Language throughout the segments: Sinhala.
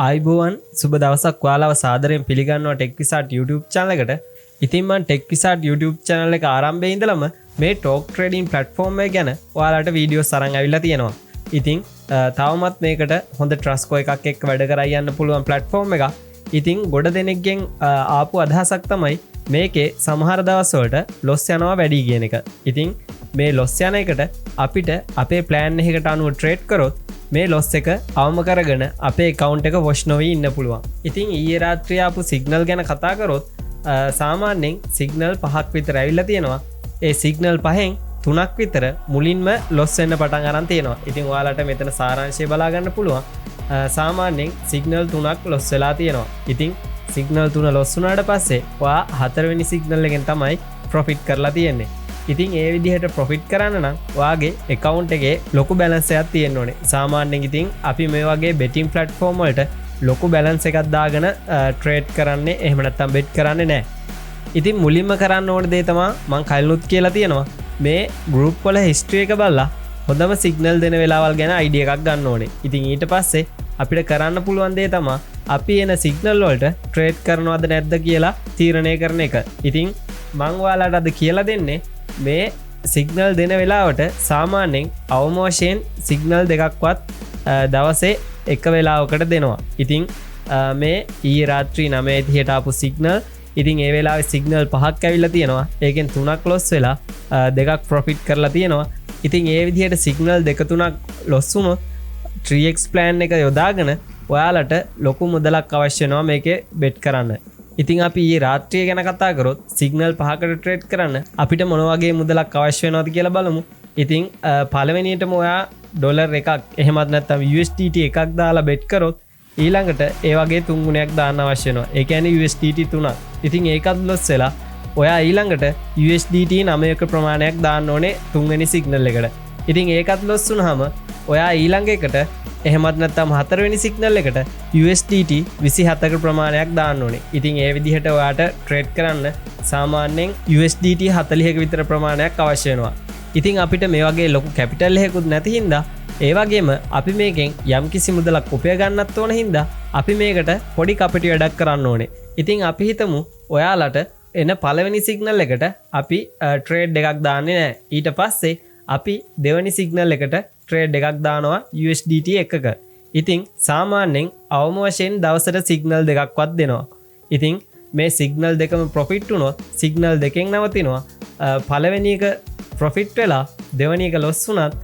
ආයිබෝවන් සුබ දවසක් ඔයාලව සාදරයෙන් පිළිගන්නවා ටෙක් විසාට් YouTube channel එකට. ඉතින් මම ටෙක් විසාට් YouTube channel එක ආරම්භයේ ඉඳලම මේ ටෝක් ට්‍රේඩින් platform එක ගැන ඔයාලට වීඩියෝස් අරන් අවිල්ලා තියෙනවා. ඉතින් තවමත් මේකට හොඳ ට්‍රස්කෝ එකක් එක්ක වැඩ කරලා යන්න පුළුවන් platform එකක්. ඉතින් ගොඩ දෙනෙක්ගෙන් ආපු අදහසක් තමයි මේකේ සමහර දවස්වලට ලොස් යනවා වැඩි කියන එක. ඉතින් මේ ලොස් යන එකට අපිට අපේ ප්ලෑන් එකකට අනුව ට්‍රේඩ් කරොත් මේ ලොස් එක අවම කරගෙන අපේ account එක wash නොවී ඉන්න පුළුවන්. ඉතින් ඊයේ රාත්‍රියේ ආපු සිග්නල් ගැන කතා කරොත් සාමාන්‍යයෙන් සිග්නල් 5ක් විතර ඇවිල්ලා තියෙනවා. ඒ සිග්නල් 5න් 3ක් විතර මුලින්ම ලොස් වෙන්න පටන් අරන් තියෙනවා. ඉතින් ඔයාලට මෙතන සාරාංශය බලා ගන්න පුළුවන්. සාමාන්‍යයෙන් සිග්නල් 3ක් ලොස් වෙලා තියෙනවා. ඉතින් සිග්නල් 3 ලොස් වුණාට පස්සේ ඔයා 4 වෙනි සිග්නල් එකෙන් තමයි ප්‍රොෆිට් කරලා තියෙන්නේ. ඉතින් ඒ විදිහට ප්‍රොෆිට් කරන්න නම් ඔයාගේ account එකේ ලොකු balance එකක් තියෙන්න ඕනේ. සාමාන්‍යයෙන් ඉතින් අපි මේ වගේ betting platform වලට ලොකු balance එකක් දාගෙන trade කරන්නේ එහෙම නැත්නම් bet කරන්නේ නැහැ. ඉතින් මුලින්ම කරන්න ඕන දේ තමයි මම කලිනුත් කියලා තියෙනවා. මේ group වල history එක බලලා හොඳම signal දෙන වෙලාවල් ගැන idea එකක් ගන්න ඕනේ. ඉතින් ඊට පස්සේ අපිට කරන්න පුළුවන් දේ තමයි අපි එන signal වලට trade කරනවද නැද්ද කියලා තීරණය කරන එක. ඉතින් මම ඔයාලට අද කියලා දෙන්නේ මේ සිග්නල් දෙන වෙලාවට සාමාන්‍යයෙන් අවම වශයෙන් සිග්නල් දෙකක්වත් දවසේ එක වෙලාවකට දෙනවා. ඉතින් මේ ඊයේ රාත්‍රී 9:30ට ආපු සිග්නල් ඉතින් ඒ වෙලාවේ සිග්නල් 5ක් ඇවිල්ලා තියෙනවා. ඒකෙන් 3ක් ලොස් වෙලා දෙකක් ප්‍රොෆිට් කරලා තියෙනවා. ඉතින් ඒ විදිහට සිග්නල් දෙක තුනක් ලොස් වුණොත් 3x plan එක යොදාගෙන ඔයාලට ලොකු මුදලක් අවශ්‍ය වෙනවා මේකේ bet කරන්න. ඉතින් අපි ඊයේ රාත්‍රිය ගැන කතා කරොත් සිග්නල් 5කට ට්‍රේඩ් කරන්න අපිට මොන වගේ මුදලක් අවශ්‍ය වෙනවද කියලා බලමු. ඉතින් පළවෙනියටම ඔයා ඩොලර් එකක් එහෙමත් නැත්නම් USDT එකක් දාලා bet කරොත් ඊළඟට ඒ වගේ තුන් ගුණයක් දාන්න අවශ්‍ය වෙනවා. ඒ කියන්නේ USDT 3ක්. ඉතින් ඒකත් ලොස් වෙලා ඔයා ඊළඟට USDT 9ක ප්‍රමාණයක් දාන්න ඕනේ තුන්වෙනි සිග්නල් එකට. ඉතින් ඒකත් ලොස් වුණාම ඔයා ඊළඟ එකට එහෙමත් නැත්නම් හතරවෙනි සිග්නල් එකට USDT 27ක ප්‍රමාණයක් දාන්න ඕනේ. ඉතින් ඒ විදිහට ඔයාට ට්‍රේඩ් කරන්න සාමාන්‍යයෙන් USDT 40ක විතර ප්‍රමාණයක් අවශ්‍ය වෙනවා. ඉතින් අපිට මේ වගේ ලොකු කැපිටල් එකකුත් නැති හින්දා ඒ වගේම අපි මේකෙන් යම්කිසි මුදලක් උපය ගන්නත් ඕන හින්දා අපි මේකට පොඩි කපටි වැඩක් කරන්න ඕනේ. ඉතින් අපි හිතමු ඔයාලට එන පළවෙනි සිග්නල් එකට අපි ට්‍රේඩ් එකක් දාන්නේ නැහැ. ඊට පස්සේ අපි දෙවෙනි සිග්නල් එකට ට්‍රේඩ් එකක් දානවා USDT එකක. ඉතින් සාමාන්‍යයෙන් අවම වශයෙන් දවසට සිග්නල් දෙකක්වත් දෙනවා. ඉතින් මේ සිග්නල් දෙකම ප්‍රොෆිට් වුණොත් සිග්නල් දෙකෙන් නවතිනවා. පළවෙනි එක ප්‍රොෆිට් වෙලා දෙවෙනි එක ලොස් වුණත්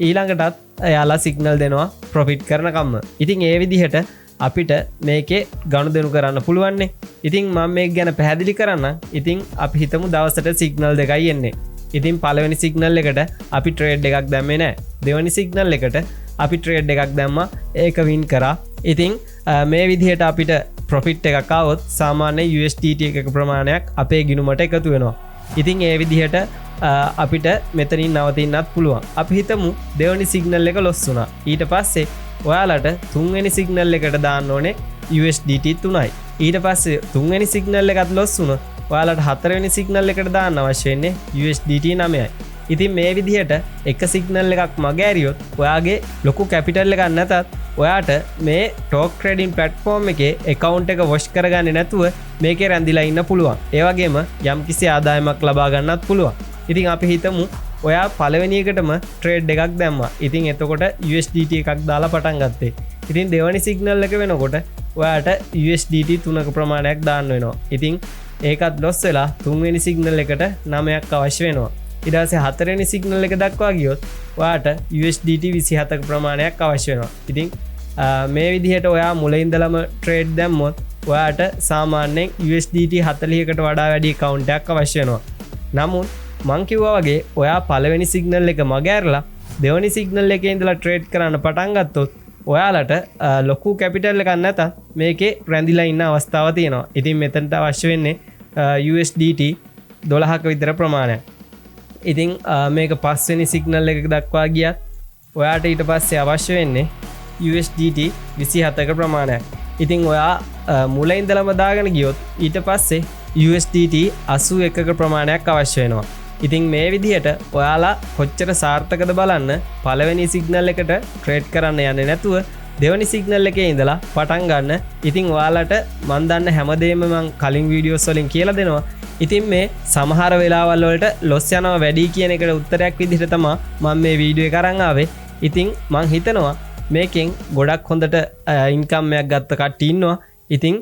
ඊළඟටත් එයාලා සිග්නල් දෙනවා ප්‍රොෆිට් කරනකම්ම. ඉතින් ඒ විදිහට අපිට මේකේ ගනුදෙනු කරන්න පුළුවන්නේ. ඉතින් මම මේක ගැන පැහැදිලි කරන්න. ඉතින් අපි හිතමු දවසට සිග්නල් දෙකයි එන්නේ. ඉතින් පළවෙනි සිග්නල් එකට අපි ට්‍රේඩ් එකක් දැම්මේ නැහැ. දෙවෙනි සිග්නල් එකට අපි ට්‍රේඩ් එකක් දැම්මා. ඒක වින් කරා. ඉතින් මේ විදිහට අපිට ප්‍රොෆිට් එකක් ආවොත් සාමාන්‍ය USDT එකක ප්‍රමාණයක් අපේ ගිණුමට එකතු වෙනවා. ඉතින් ඒ විදිහට අපිට මෙතනින් නවතින්නත් පුළුවන්. අපි හිතමු දෙවෙනි සිග්නල් එක ලොස් වුණා. ඊට පස්සේ ඔයාලට තුන්වෙනි සිග්නල් එකට දාන්න ඕනේ USDT 3යි. ඊට පස්සේ තුන්වෙනි සිග්නල් එකත් ලොස් වුණොත් ඔයාලට හතරවෙනි සිග්නල් එකට දාන්න අවශ්‍ය වෙන්නේ USDT 9යි. ඉතින් මේ විදිහට එක සිග්නල් එකක් මග ඇරියොත් ඔයාගේ ලොකු කැපිටල් එකක් නැතත් ඔයාට මේ ටෝක් ට්‍රේඩින් ප්ලැට්ෆෝම් එකේ account එක wash කරගන්නේ නැතුව මේකේ රැඳිලා ඉන්න පුළුවන්. ඒ වගේම යම්කිසි ආදායමක් ලබා ගන්නත් පුළුවන්. ඉතින් අපි හිතමු ඔයා පළවෙනි එකටම ට්‍රේඩ් එකක් දැම්මා. ඉතින් එතකොට USDT එකක් දාලා පටන් ගත්තේ. ඉතින් දෙවෙනි සිග්නල් එක වෙනකොට ඔයාට USDT 3ක ප්‍රමාණයක් දාන්න වෙනවා. ඉතින් ඒකත් ලොස් වෙලා තුන්වෙනි සිග්නල් එකට 9ක් අවශ්‍ය වෙනවා. ඊට පස්සේ හතරවෙනි සිග්නල් එක දක්වා ගියොත් ඔයාට USDT 27ක ප්‍රමාණයක් අවශ්‍ය වෙනවා. ඉතින් මේ විදිහට ඔයා මුලින් ඉඳලම ට්‍රේඩ් දැම්මොත් ඔයාට සාමාන්‍යයෙන් USDT 40කට වඩා වැඩි account එකක් අවශ්‍ය වෙනවා. නමුත් මං කිව්වා වගේ ඔයා පළවෙනි සිග්නල් එක මග ඇරලා දෙවෙනි සිග්නල් එකේ ඉඳලා ට්‍රේඩ් කරන්න පටන් ගත්තොත් ඔයාලට ලොකු කැපිටල් එකක් නැතත් මේකේ රැඳිලා ඉන්න අවස්ථාව තියෙනවා. ඉතින් මෙතනට අවශ්‍ය වෙන්නේ USDT 12ක විතර ප්‍රමාණයක්. ඉතින් මේක පස්වෙනි සිග්නල් එක දක්වා ගියත් ඔයාට ඊට පස්සේ අවශ්‍ය වෙන්නේ USDT 27ක ප්‍රමාණයක්. ඉතින් ඔයා මුලින් ඉඳලම දාගෙන ගියොත් ඊට පස්සේ USDT 81ක ප්‍රමාණයක් අවශ්‍ය වෙනවා. ඉතින් මේ විදිහට ඔයාලා කොච්චර සාර්ථකද බලන්න පළවෙනි සිග්නල් එකට ට්‍රේඩ් කරන්න යන්නේ නැතුව දෙවනි සිග්නල් එකේ ඉඳලා පටන් ගන්න. ඉතින් ඔයාලට මන් දන්න හැමදේම මං කලින් වීඩියෝස් වලින් කියලා දෙනවා. ඉතින් මේ සමහර වෙලාවල් වලට ලොස් යනවා වැඩි කියන එකට උත්තරයක් විදිහට තමයි මම මේ වීඩියෝ එක අරන් ආවේ. ඉතින් මං හිතනවා මේකෙන් ගොඩක් හොඳට ඉන්කම් එකක් ගත්ත කට්ටිය ඉන්නවා. ඉතින්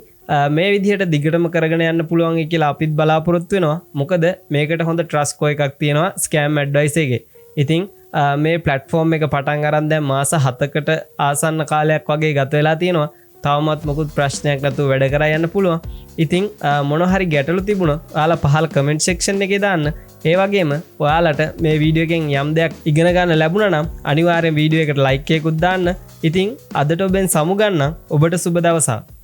මේ විදිහට දිගටම කරගෙන යන්න පුළුවන් කියලා අපිත් බලාපොරොත්තු වෙනවා. මොකද මේකට හොඳ ට්‍රස්ට් ස්කෝර් එකක් තියෙනවා ස්කෑම් ඇඩ්වයිස් එකේ. ඉතින් මේ ප්ලැට්ෆෝම් එක පටන් අරන් දැන් මාස 7කට ආසන්න කාලයක් වගේ ගත වෙලා තියෙනවා. තවමත් මොකුත් ප්‍රශ්නයක් නැතුව වැඩ කරා යන්න පුළුවන්. ඉතින් මොන හරි ගැටලු තිබුණොත් ඔයාලා පහල කමෙන්ට් සෙක්ෂන් එකේ දාන්න. ඒ වගේම ඔයාලට මේ වීඩියෝ එකෙන් යම් දෙයක් ඉගෙන ගන්න ලැබුණා නම් අනිවාර්යෙන් වීඩියෝ එකට ලයික් එකකුත් දාන්න. ඉතින් අදට ඔබෙන් සමු ගන්නම්. ඔබට සුබ දවසක්.